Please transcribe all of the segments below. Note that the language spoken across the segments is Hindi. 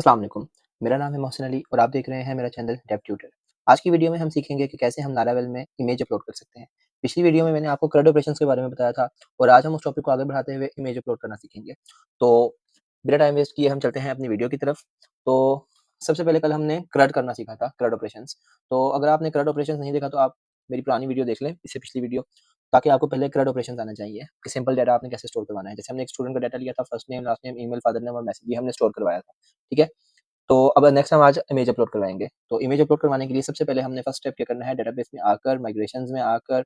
अस्सलाम वालेकुम। मेरा नाम है मोहसिन अली और आप देख रहे हैं मेरा चैनल डेव ट्यूटर। आज की वीडियो में हम सीखेंगे कि कैसे हम लारावेल में इमेज अपलोड कर सकते हैं। पिछली वीडियो में मैंने आपको CRUD ऑपरेशंस के बारे में बताया था और आज हम उस टॉपिक को आगे बढ़ाते हुए इमेज अपलोड करना सीखेंगे। तो बिना टाइम वेस्ट किए हम चलते हैं अपनी वीडियो की तरफ। तो सबसे पहले कल हमने CRUD करना सीखा था, CRUD ऑपरेशंस। तो अगर आपने CRUD ऑपरेशंस नहीं देखा तो आप मेरी पुरानी वीडियो देख लें, इससे पिछली वीडियो, ताकि आपको पहले CRUD ऑपरेशंस आना चाहिए कि सिंपल डाटा आपने कैसे स्टोर करवाना है। जैसे हमने एक स्टूडेंट का डाटा लिया था, first name, last name, email, father name और मैसेज, ये हमने स्टोर करवाया था। ठीक है? तो अब नेक्स्ट हम आज इमेज अपलोड करवाएँगे। तो इमेज अपलोड करवाने के लिए सबसे पहले हमने फर्स्ट स्टेप क्या करना है, डेटाबेस में आकर, माइग्रेशंस में आकर,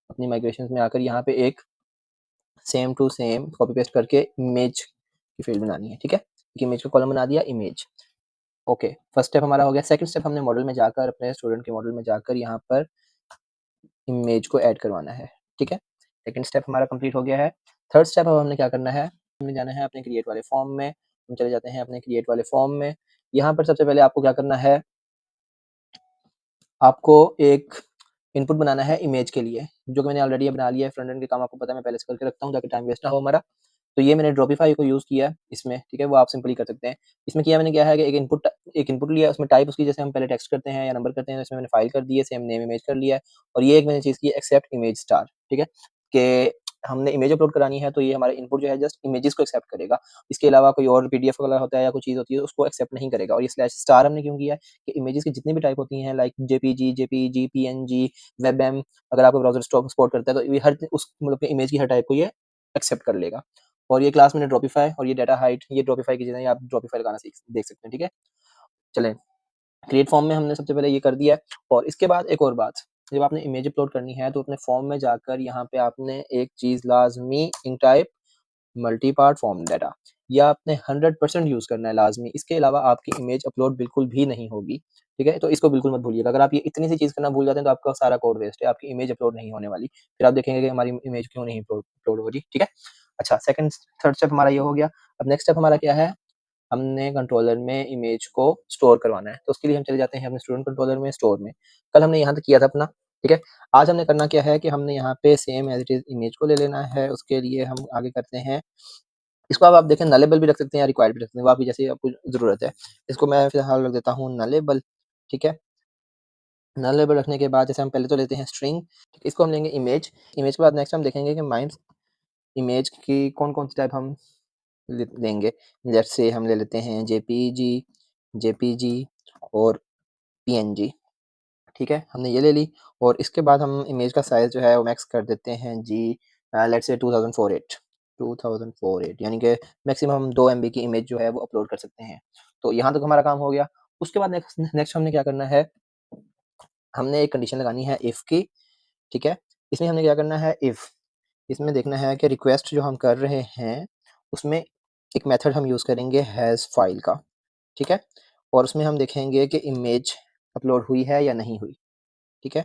अपनी माइग्रेशंस में आकर यहाँ पे एक same to same copy paste करके इमेज की फ़ील्ड बनानी है, ठीक है? एक इमेज का कॉलम बना दिया, इमेज। ओके, फर्स्ट स्टेप हमारा हो गया। सेकंड स्टेप हमने मॉडल में जाकर, अपने स्टूडेंट के मॉडल में जाकर यहाँ पर इमेज को ऐड करवाना है, ठीक है? सेकंड स्टेप हमारा कंप्लीट हो गया है। थर्ड स्टेप अब हमने क्या करना है, हमने जाना है अपने क्रिएट वाले फॉर्म में। हम चले जाते हैं अपने क्रिएट वाले फॉर्म में। यहाँ पर सबसे पहले आपको क्या करना है, आपको एक इनपुट बनाना है इमेज के लिए, जो कि मैंने ऑलरेडी बना लिया है। फ्रंट एंड के काम आपको पता है, मैं पहले से करके रखता हूँ ताकि टाइम वेस्ट ना हो हमारा। तो ये मैंने ड्रॉपिफाई को यूज़ किया है इसमें, ठीक है? वो आप सिंपली कर सकते हैं। इसमें किया मैंने क्या है कि एक इनपुट लिया, उसमें टाइप उसकी जैसे हम पहले टेक्स्ट करते हैं या नंबर करते हैं, इसमें मैंने फाइल कर दी है, सेम नेम इमेज कर लिया है। और ये एक मैंने चीज़ की है, एक्सेप्ट इमेज स्टार, ठीक है? कि हमने इमेज अपलोड करानी है तो ये हमारा इनपुट जो है जस्ट इमेजेस को एक्सेप्ट करेगा। इसके अलावा कोई और पीडीएफ वगैरह होता है या कोई चीज़ होती है उसको एक्सेप्ट नहीं करेगा। और ये स्लैश स्टार हमने क्यों किया है कि इमेजेस की जितनी भी टाइप होती हैं, लाइक जेपीजी, पीएनजी, वेबएम, अगर आपका ब्राउज़र सपोर्ट करता है तो ये हर उस मतलब कि इमेज की हर टाइप को ये एक्सेप्ट कर लेगा। और ये क्लास मैंने ड्रॉपिफाई और ये डाटा हाइट, ये ड्रॉपिफाई की चीज़ें आप ड्रॉपिफाई लगाना देख सकते हैं, ठीक है? चलें, क्रिएट फॉर्म में हमने सबसे पहले ये कर दिया है। और इसके बाद एक और बात, जब आपने इमेज अपलोड करनी है तो अपने फॉर्म में जाकर यहाँ पे आपने एक चीज़ लाज़मी in type multi part form data, या आपने 100% यूज़ करना है लाज़मी। इसके अलावा आपकी इमेज अपलोड बिल्कुल भी नहीं होगी, ठीक है? तो इसको बिल्कुल मत भूलिएगा। अगर आप ये इतनी सी चीज़ करना भूल जाते हैं तो आपका सारा कोड वेस्ट है, आपकी इमेज अपलोड नहीं होने वाली। फिर आप देखेंगे कि हमारी इमेज क्यों नहीं अपलोड हो रही, ठीक है? अच्छा, थर्ड स्टेप हमारा ये हो गया। अब नेक्स्ट स्टेप हमारा क्या है, हमने कंट्रोलर में इमेज को स्टोर करवाना है। तो उसके लिए हम चले जाते हैं अपने स्टूडेंट कंट्रोलर में, स्टोर में। कल हमने यहाँ तक किया था अपना, ठीक है? आज हमने करना क्या है कि हमने यहाँ पे same as it is image को ले लेना है। उसके लिए हम आगे करते हैं, इसको अब आप देखें नलेबल भी रख सकते हैं या रिक्वायर्ड भी रख सकते हैं, वो आपकी जैसी आपको ज़रूरत है। इसको मैं फ़िलहाल रख देता हूँ नलेबल, ठीक है? नलेबल रखने के बाद जैसे हम पहले तो लेते हैं स्ट्रिंग, इसको हम लेंगे इमेज। इमेज के बाद नेक्स्ट हम देखेंगे कि माइंड इमेज की कौन-कौन सी टाइप हम लेंगे। लेट्स से हम ले लेते हैं जेपीजी और पीएनजी, ठीक है? हमने ये ले ली। और इसके बाद हम इमेज का साइज़ जो है वो मैक्स कर देते हैं जी, लेट्स से 2048 यानी कि मैक्सिमम हम 2 एमबी की इमेज जो है वो अपलोड कर सकते हैं। तो यहाँ तक हमारा काम हो गया। उसके बाद नेक्स्ट नेक्स्ट हमने क्या करना है, हमने एक कंडीशन लगानी है इफ की, ठीक है? इसमें हमने क्या करना है, इफ इसमें देखना है कि रिक्वेस्ट जो हम कर रहे हैं उसमें एक मेथड हम यूज़ करेंगे हैज़ फाइल का, ठीक है? और उसमें हम देखेंगे कि इमेज अपलोड हुई है या नहीं हुई, ठीक है?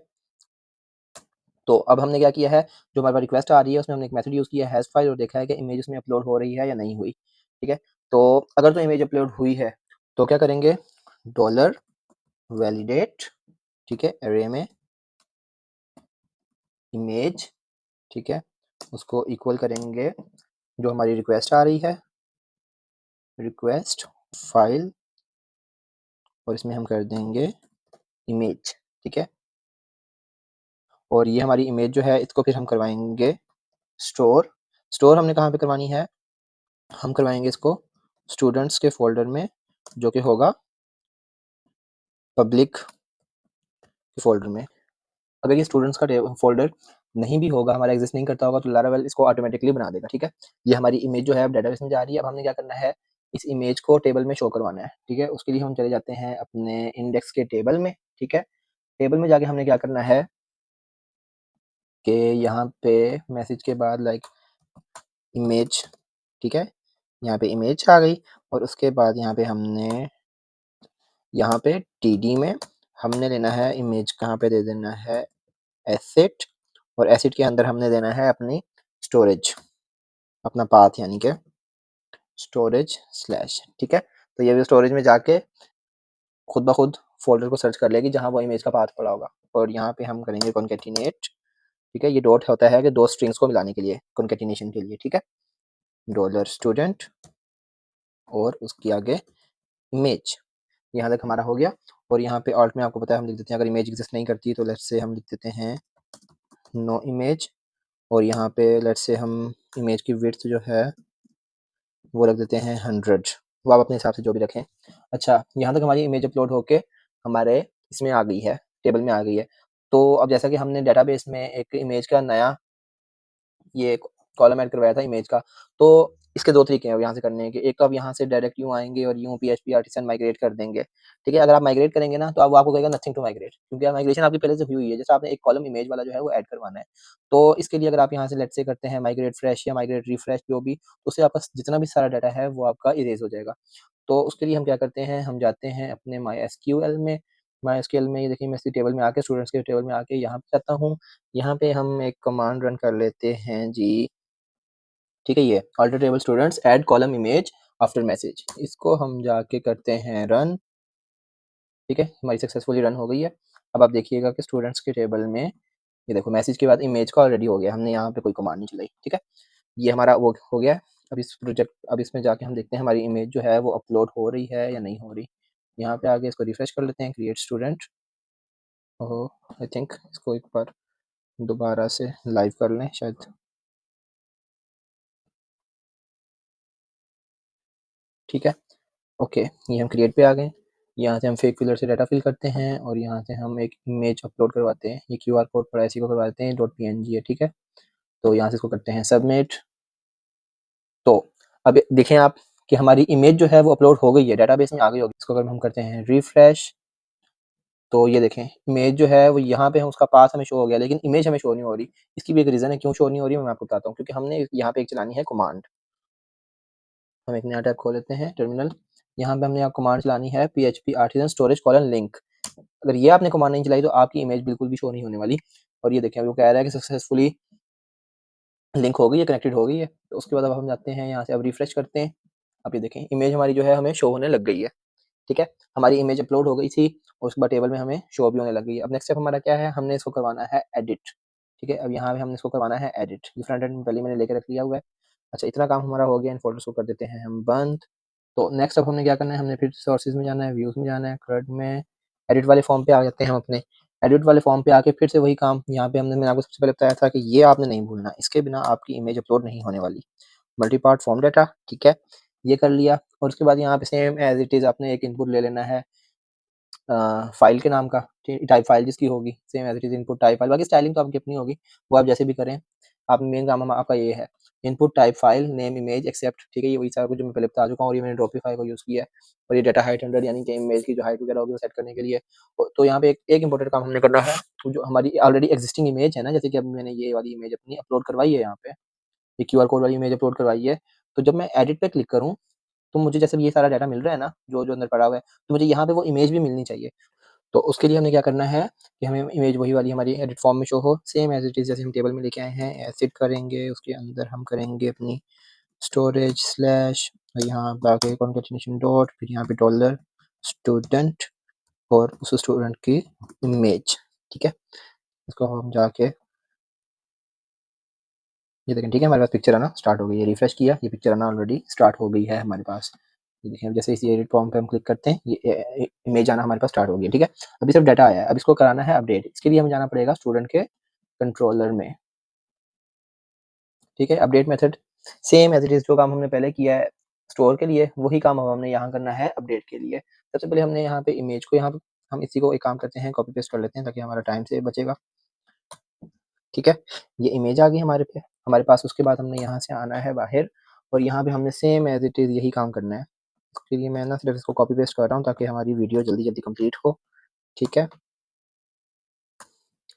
तो अब हमने क्या किया है, जो हमारे पास रिक्वेस्ट आ रही है उसमें हमने एक मेथड यूज़ किया है हैज़ फाइल, और देखा है कि इमेज उसमें अपलोड हो रही है या नहीं हुई, ठीक है? तो अगर तो इमेज अपलोड हुई है तो क्या करेंगे, डॉलर वैलिडेट, ठीक है? अरे में इमेज, ठीक है? उसको इक्वल करेंगे जो हमारी रिक्वेस्ट आ रही है, रिक्वेस्ट फाइल, और इसमें हम कर देंगे इमेज, ठीक है? और ये हमारी इमेज जो है इसको फिर हम करवाएँगे स्टोर। स्टोर हमने कहाँ पे करवानी है, हम करवाएँगे इसको स्टूडेंट्स के फ़ोल्डर में, जो कि होगा पब्लिक फ़ोल्डर में। अगर ये स्टूडेंट्स का फ़ोल्डर नहीं भी होगा, हमारा एग्ज़िस्ट नहीं करता होगा, तो लारावेल इसको ऑटोमैटिकली बना देगा, ठीक है? ये हमारी इमेज जो है अब डेटाबेस में जा रही है। अब हमने क्या करना है, इस इमेज को टेबल में शो करवाना है, ठीक है? उसके लिए हम चले जाते हैं अपने इंडेक्स के टेबल में, ठीक है? टेबल में जाके हमने क्या करना है कि यहाँ पे मैसेज के बाद लाइक इमेज, ठीक है? यहाँ पे इमेज आ गई। और उसके बाद यहाँ पे हमने यहाँ पे टीडी में हमने लेना है इमेज, कहाँ पे दे देना है, एसेट, और एसेट के अंदर हमने देना है अपनी स्टोरेज, अपना पाथ यानी कि स्टोरेज स्लैश, ठीक है? तो ये भी स्टोरेज में जाके खुद ब खुद फ़ोल्डर को सर्च कर लेगी जहाँ वो इमेज का पाथ पड़ा होगा। और यहाँ पे हम करेंगे कॉन्कैटिनेट, ठीक है? ये डॉट होता है कि 2 स्ट्रिंग्स को मिलाने के लिए, कॉन्कैटिनेशन के लिए, ठीक है? डॉलर स्टूडेंट और उसके आगे इमेज। यहाँ तक हमारा हो गया और यहाँ पे ऑल्ट में आपको पता है हम लिख देते हैं अगर इमेज एग्जिस्ट नहीं करती तो लेट्स से हम लिख देते हैं नो इमेज और यहाँ पे लेट्स से हम इमेज की विड्थ जो है वो रख देते हैं 100। वो आप अपने हिसाब से जो भी रखें। अच्छा, यहाँ तक हमारी इमेज अपलोड होके हमारे इसमें आ गई है, टेबल में आ गई है। तो अब जैसा कि हमने डेटाबेस में एक इमेज का नया ये कॉलम ऐड करवाया था इमेज का, तो इसके 2 तरीके हैं अब यहाँ से करने के। एक तो आप यहाँ से डायरेक्ट यूँ आएँगे और यूँ पीएचपी आर्टिसन माइग्रेट कर देंगे, ठीक है? अगर आप माइग्रेट करेंगे ना, तो अब वो आपको कहेगा नथिंग टू माइग्रेट क्योंकि माइग्रेशन आपकी पहले से हुई हुई है। जैसे आपने एक कॉलम इमेज वाला जो है वो ऐड करवाना है। तो इसके लिए अगर आप यहाँ से लेट्स से करते हैं माइग्रेट फ्रेश या माइग्रेट रिफ्रेश जो भी, तो उससे आपका जितना भी सारा डाटा है वो आपका इरेज़ हो जाएगा। तो उसके लिए हम क्या करते हैं, हम जाते हैं अपने माईएसक्यूएल में। माईएसक्यूएल में ये देखिए मैं इसी टेबल में आके स्टूडेंट्स के टेबल में आके यहाँ पे जाता हूँ। यहाँ पे हम एक कमांड रन कर लेते हैं जी, ठीक है? ये alter table students add column image after message, इसको हम जाके करते हैं रन, ठीक है? हमारी सक्सेसफुली रन हो गई है। अब आप देखिएगा कि स्टूडेंट्स के टेबल में ये देखो मैसेज के बाद इमेज का ऑलरेडी हो गया, हमने यहाँ पे कोई कमांड नहीं चलाई, ठीक है? ये हमारा वो हो गया है। अब इसमें जाके हम देखते हैं हमारी इमेज जो है वो अपलोड हो रही है या नहीं हो रही। यहाँ पे आके इसको रिफ्रेश कर लेते हैं, create student. Oh! I think इसको एक बार दोबारा से लाइव कर लें शायद। ठीक है? ओके, ये हम क्रिएट पे आ गए। यहाँ से हम फेक फिलर से डाटा फिल करते हैं और यहाँ से हम एक इमेज अपलोड करवाते हैं। ये क्यूआर कोड पर ऐसे को करवाते हैं, डॉट पीएनजी है, ठीक है? तो यहाँ से इसको करते हैं सबमिट। तो अब देखें आप कि हमारी इमेज जो है वो अपलोड हो गई है, डेटाबेस में आ गई होगी। इसको अगर हम करते हैं रिफ्रेश, तो ये देखें इमेज जो है वो यहाँ पे है, उसका पाथ हमें शो हो गया, लेकिन इमेज हमें शो नहीं हो रही। इसकी भी एक रीज़न है क्यों शो नहीं हो रही है, मैं आपको बताता हूँ। क्योंकि हमने यहाँ पे एक चलानी है कमांड। हम एक नया टैब खोल लेते हैं टर्मिनल। यहाँ पे हमने आप कमांड चलानी है php artisan storage colon link। अगर ये आपने कमांड नहीं चलाई तो आपकी इमेज बिल्कुल भी शो नहीं होने वाली। और ये देखें वो कह रहा है कि सक्सेसफुली लिंक हो गई है, कनेक्टेड हो गई है। तो उसके बाद अब हम जाते हैं यहाँ से, अब रिफ्रेश करते हैं। अब ये देखें इमेज हमारी जो है हमें शो होने लग गई है, ठीक है? हमारी इमेज अपलोड हो गई थी और उसके बाद टेबल में हमें शो भी होने लग गई है। अब नेक्स्ट स्टेप हमारा क्या है, हमने इसको करवाना है एडिट, ठीक है? अब यहाँ पे हमने इसको करवाना है एडिट। ये फ्रंट एंड में पहले मैंने लेके रख लिया हुआ है। अच्छा, इतना काम हमारा हो गया, इन फ़ोल्डर्स को कर देते हैं हम बंद। तो नेक्स्ट अब हमने क्या करना है, हमने फिर सोर्सेज़ में जाना है, व्यूज़ में जाना है, CRUD में एडिट वाले फॉर्म पे आ जाते हैं हम अपने। एडिट वाले फॉर्म पे आके फिर से वही काम यहाँ पे मैंने आपको सबसे पहले बताया था कि ये आपने नहीं भूलना, इसके बिना आपकी इमेज अपलोड नहीं होने वाली। मल्टी पार्ट फॉर्म डाटा, ठीक है? ये कर लिया और उसके बाद यहाँ पे सेम एज़ इट इज़ आपने एक इनपुट ले लेना है फ़ाइल के नाम का, टाइप फ़ाइल जिसकी होगी, same as it is input type file, बाकी स्टाइलिंग तो आपकी अपनी होगी, वो आप जैसे भी करें। आप मेन काम आपका ये है, input type file, name image accept, ठीक है? ये वही सारा कुछ जो मैं पहले बता चुका हूँ और ये मैंने ड्रॉपिफ़ाई को यूज़ किया है और ये डाटा हाइट 100 यानी कि इमेज की जो हाइट वगैरह होगी वो सेट करने के लिए। तो यहाँ पे एक इम्पोर्टेंट काम हमने करना है, तो जो हमारी ऑलरेडी एक्जिस्टिंग इमेज है ना, जैसे कि अभी मैंने ये वाली इमेज अपनी अपलोड करवाई है यहाँ पे, ये क्यूआर कोड वाली इमेज अपलोड करवाई है, तो जब मैं एडिट पे क्लिक करूँ, तो मुझे जैसे ये सारा डाटा मिल रहा है ना, जो अंदर पड़ा हुआ है, तो मुझे यहाँ पे वो इमेज भी मिलनी चाहिए। तो उसके लिए हमें क्या करना है कि हमें इमेज वही वाली हमारी एडिट फॉर्म में शो हो, सेम एज़ इट इज़ जैसे हम टेबल में लेके आए हैं, एसिड करेंगे, उसके अंदर हम करेंगे अपनी स्टोरेज स्लैश यहाँ पे आके कॉन्केटेनेशन डॉट, फिर यहाँ पे डॉलर स्टूडेंट और उस स्टूडेंट की इमेज, ठीक है? इसको हम जाके ये देखें, ठीक है? हमारे पास पिक्चर आना स्टार्ट हो गई है, रिफ्रेश किया, ये पिक्चर आना ऑलरेडी स्टार्ट हो गई है हमारे पास। ये देखिए, अब जैसे इसी एडिट फॉर्म पे हम क्लिक करते हैं, ये इमेज आना हमारे पास स्टार्ट हो गई है, ठीक है? अभी सिर्फ डाटा आया है, अब इसको कराना है अपडेट। इसके लिए हमें जाना पड़ेगा स्टूडेंट के कंट्रोलर में, ठीक है? Update method same as it is जो काम हमने पहले किया है स्टोर के लिए, वही काम अब हमने यहाँ करना है अपडेट के लिए। सबसे पहले हमने यहाँ पे इमेज को यहाँ पे हम इसी को एक काम करते हैं, कॉपी पेस्ट कर लेते हैं ताकि हमारा टाइम सेव बचेगा, ठीक है? ये इमेज आ गई हमारे पास। उसके बाद हमने यहाँ से आना है बाहर और यहाँ पे हमने सेम एज़ इट इज़ यही काम करना है। उसके लिए मैं ना सिर्फ इसको कॉपी पेस्ट कर रहा हूँ ताकि हमारी वीडियो जल्दी-जल्दी कंप्लीट हो, ठीक है?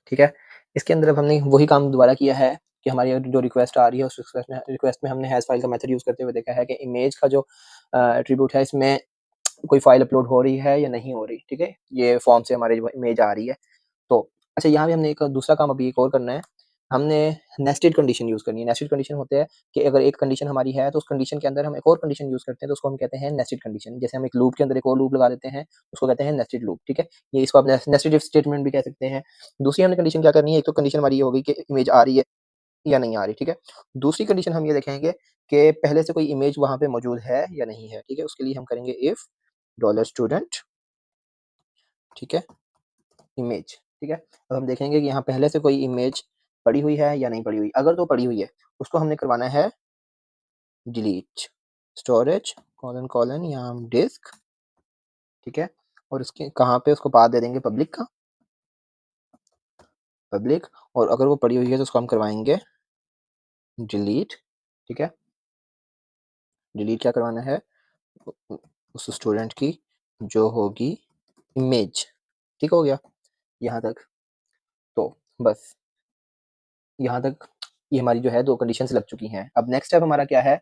ठीक है? इसके अंदर अब हमने वही काम दोबारा किया है कि हमारी जो रिक्वेस्ट आ रही है, उस रिक्वेस्ट में हमने हैज़ फाइल का मेथड यूज़ करते हुए देखा है कि इमेज का जो एट्रीब्यूट है इसमें कोई फाइल अपलोड हो रही है या नहीं हो रही, ठीक है? ये फॉर्म से हमारी जो इमेज आ रही है। तो अच्छा, यहाँ पे हमने एक दूसरा काम अभी एक और करना है। हमने नेस्टेड कंडीशन यूज़ करनी है। नेस्टेड कंडीशन होते हैं कि अगर एक कंडीशन हमारी है, तो उस कंडीशन के अंदर हम एक और कंडीशन यूज़ करते हैं, तो उसको हम कहते हैं नेस्टेड कंडीशन। जैसे हम एक लूप के अंदर एक और लूप लगा देते हैं, उसको कहते हैं नेस्टेड लूप, ठीक है? ये इसको आप नेस्टेड इफ स्टेटमेंट भी कह सकते हैं। दूसरी हमने कंडीशन क्या करनी है, एक तो कंडीशन हमारी ये हो गई कि इमेज आ रही है या नहीं आ रही, ठीक है? दूसरी कंडीशन हम ये देखेंगे कि पहले से कोई इमेज वहाँ पे मौजूद है या नहीं है, ठीक है? उसके लिए हम करेंगे इफ डॉलर स्टूडेंट, ठीक है, इमेज, ठीक है। अब हम देखेंगे कि यहाँ पहले से कोई इमेज पड़ी हुई है या नहीं पड़ी हुई। अगर तो पड़ी हुई है उसको हमने करवाना है डिलीट, स्टोरेज कॉलन कॉलन यहाँ डिस्क, ठीक है, और उसके कहाँ पे उसको पाथ दे देंगे पब्लिक का, पब्लिक, और अगर वो पड़ी हुई है तो उसको हम करवाएंगे डिलीट, ठीक है। डिलीट क्या करवाना है, उस स्टूडेंट की जो होगी इमेज, ठीक हो गया यहाँ तक। तो बस यहाँ तक ये हमारी जो है 2 कंडीशंस लग चुकी हैं। अब नेक्स्ट स्टेप हमारा क्या है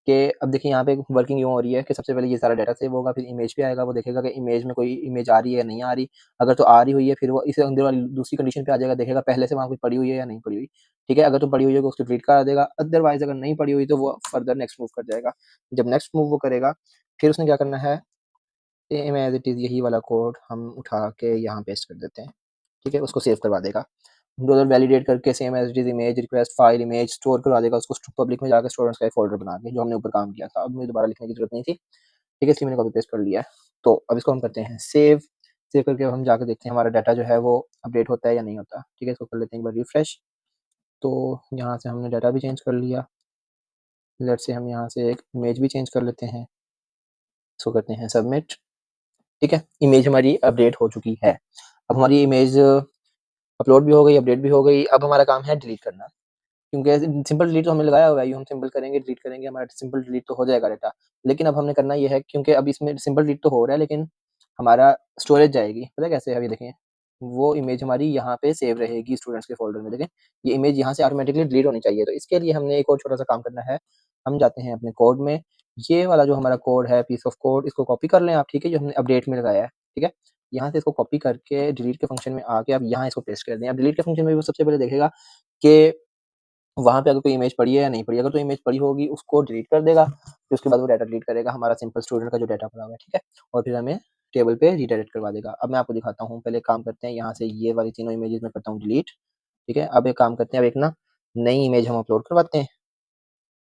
कि अब देखिए यहाँ पे वर्किंग यूँ हो रही है कि सबसे पहले ये सारा डाटा सेव होगा, फिर इमेज पे आएगा, वो देखेगा कि इमेज में कोई इमेज आ रही है या नहीं आ रही। अगर तो आ रही हुई है फिर वो इससे अंदर वाली दूसरी कंडीशन पे आ जाएगा, देखेगा पहले से वहाँ कोई पड़ी हुई है या नहीं पड़ी हुई, ठीक है। अगर तो पड़ी हुई है तो उसको डिलीट करा देगा, अदरवाइज़ अगर नहीं पड़ी हुई तो वो फर्दर नेक्स्ट मूव कर जाएगा। जब नेक्स्ट मूव वो करेगा फिर उसने क्या करना है, सेम एज़ इट इज़ यही वाला कोड हम उठा के यहाँ पेस्ट कर देते हैं, ठीक है, उसको सेव करवा देगा। डॉलर वैलिडेट करके same as it is image request file image store करवा देगा उसको पब्लिक में जाकर स्टूडेंट्स का एक फ़ोल्डर बना के, जो हमने ऊपर काम किया था। अब मुझे दोबारा लिखने की ज़रूरत नहीं थी, ठीक है, इसलिए मैंने कॉपी पेस्ट कर लिया है। तो अब इसको हम करते हैं सेव, सेव करके अब हम जाकर देखते हैं हमारा डाटा जो है वो अपडेट होता है या नहीं होता, ठीक है। इसको कर लेते हैं एक बार रिफ्रेश। तो यहाँ से हमने डाटा भी चेंज कर लिया, लेट्स से हम यहाँ से एक इमेज भी चेंज कर लेते हैं, इसको करते हैं सबमिट, ठीक है। इमेज हमारी अपडेट हो चुकी है। अब हमारी इमेज अपलोड भी हो गई, अपडेट भी हो गई। अब हमारा काम है डिलीट करना, क्योंकि सिंपल डिलीट तो हमने लगाया हुआ है, यूँ हम सिंपल करेंगे, डिलीट करेंगे, हमारा सिंपल डिलीट तो हो जाएगा डाटा। लेकिन अब हमने करना ये है, क्योंकि अब इसमें सिंपल डिलीट तो हो रहा है लेकिन हमारा स्टोरेज जाएगी, पता है कैसे? अभी देखें, वो इमेज हमारी यहाँ पे सेव रहेगी स्टूडेंट्स के फ़ोल्डर में, लेकिन ये इमेज यहाँ से ऑटोमैटिकली डिलीट होनी चाहिए। तो इसके लिए हमने एक और छोटा-सा काम करना है। हम जाते हैं अपने कोड में, ये वाला जो हमारा कोड है, पीस ऑफ कोड, इसको कॉपी कर लें आप, ठीक है? जो हमने अपडेट में लगाया है, ठीक है? यहाँ से इसको कॉपी करके डिलीट के फंक्शन में आके आप यहाँ इसको पेस्ट कर दें। अब डिलीट के फंक्शन में वो सबसे पहले देखेगा कि वहाँ पे अगर कोई इमेज पड़ी है या नहीं पड़ी। अगर तो इमेज पड़ी होगी उसको डिलीट कर देगा, फिर उसके बाद वो डाटा डिलीट करेगा हमारा सिंपल स्टूडेंट का जो डाटा पड़ा हुआ है, ठीक है? और फिर हमें टेबल पे रीडायरेक्ट करवा देगा। अब मैं आपको दिखाता हूँ, पहले एक काम करते हैं, यहाँ से ये वाली तीनों इमेजेस मैं करता हूँ डिलीट, ठीक है? अब एक काम करते हैं, अब एक ना नई इमेज हम अपलोड करवाते हैं,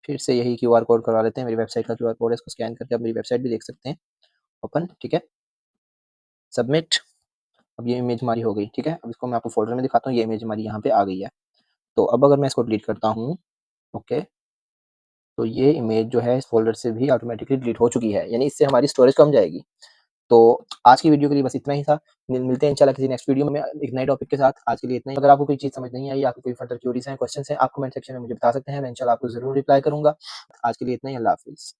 फिर से यही क्यूआर कोड करवा लेते हैं, मेरी वेबसाइट का क्यूआर कोड है, इसको स्कैन करके आप मेरी वेबसाइट भी देख सकते हैं, ओपन, ठीक है? सबमिट, अब ये इमेज हमारी हो गई, ठीक है? अब इसको मैं आपको फ़ोल्डर में दिखाता हूँ, ये इमेज हमारी यहाँ पे आ गई है। तो अब अगर मैं इसको डिलीट करता हूँ, ओके, तो ये इमेज जो है इस फ़ोल्डर से भी ऑटोमैटिकली डिलीट हो चुकी है, यानी इससे हमारी स्टोरेज कम जाएगी। तो आज की वीडियो के लिए बस इतना ही था। मिलते हैं इंशाल्लाह किसी नेक्स्ट वीडियो में एक नए टॉपिक के साथ। आज के लिए इतना ही। अगर आपको कोई चीज़ समझ नहीं आई, आपको कोई फर्दर क्वेरीज़ हैं, क्वेश्चन्स हैं, आप कमेंट सेक्शन में मुझे बता सकते हैं, मैं इंशाल्लाह आपको ज़रूर रिप्लाई करूँगा। आज के लिए इतना ही, अल्लाह हाफ़िज़।